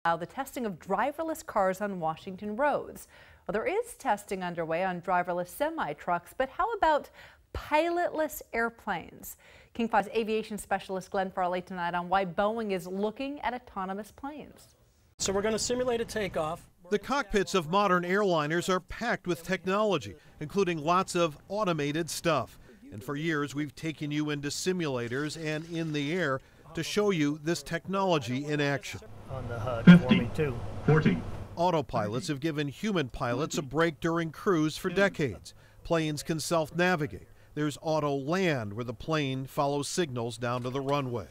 The testing of driverless cars on Washington roads. Well, there is testing underway on driverless semi-trucks, but how about pilotless airplanes? King 5's aviation specialist Glenn Farley tonight on why Boeing is looking at autonomous planes. So we're going to simulate a takeoff. The cockpits of modern airliners are packed with technology, including lots of automated stuff. And for years, we've taken you into simulators and in the air to show you this technology in action. On the HUD 50, 40. Autopilots have given human pilots a break during cruise for decades. Planes can self-navigate. There's auto land, where the plane follows signals down to the runway.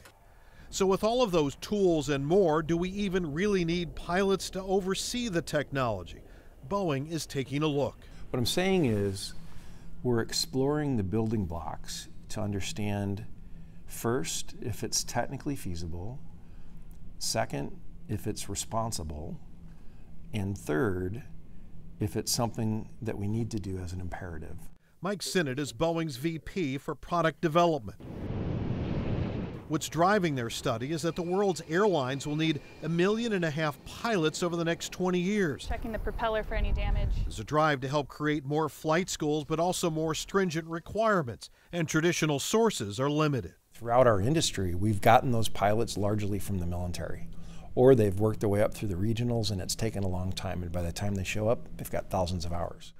So with all of those tools and more, do we even really need pilots to oversee the technology? Boeing is taking a look. What I'm saying is we're exploring the building blocks to understand, first, if it's technically feasible, second, if it's responsible, and third, if it's something that we need to do as an imperative. Mike Sinnott is Boeing's VP for product development. What's driving their study is that the world's airlines will need 1.5 million pilots over the next 20 years. Checking the propeller for any damage. There's a drive to help create more flight schools, but also more stringent requirements, and traditional sources are limited. Throughout our industry, we've gotten those pilots largely from the military, or they've worked their way up through the regionals, and it's taken a long time, and by the time they show up, they've got thousands of hours.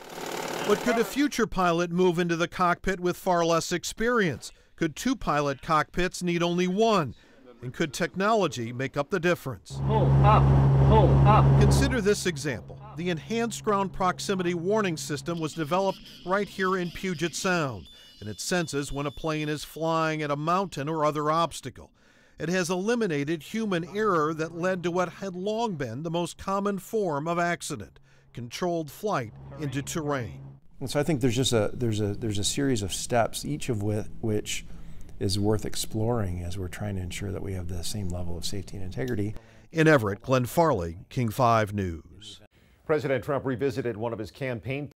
But could a future pilot move into the cockpit with far less experience? Could two pilot cockpits need only one? And could technology make up the difference? Pull up, pull up. Consider this example. The Enhanced Ground Proximity Warning System was developed right here in Puget Sound, and it senses when a plane is flying at a mountain or other obstacle. It has eliminated human error that led to what had long been the most common form of accident: controlled flight into terrain. And so I think there's just there's a series of steps, each of which is worth exploring as we're trying to ensure that we have the same level of safety and integrity. In Everett, Glenn Farley, King 5 News. President Trump revisited one of his campaign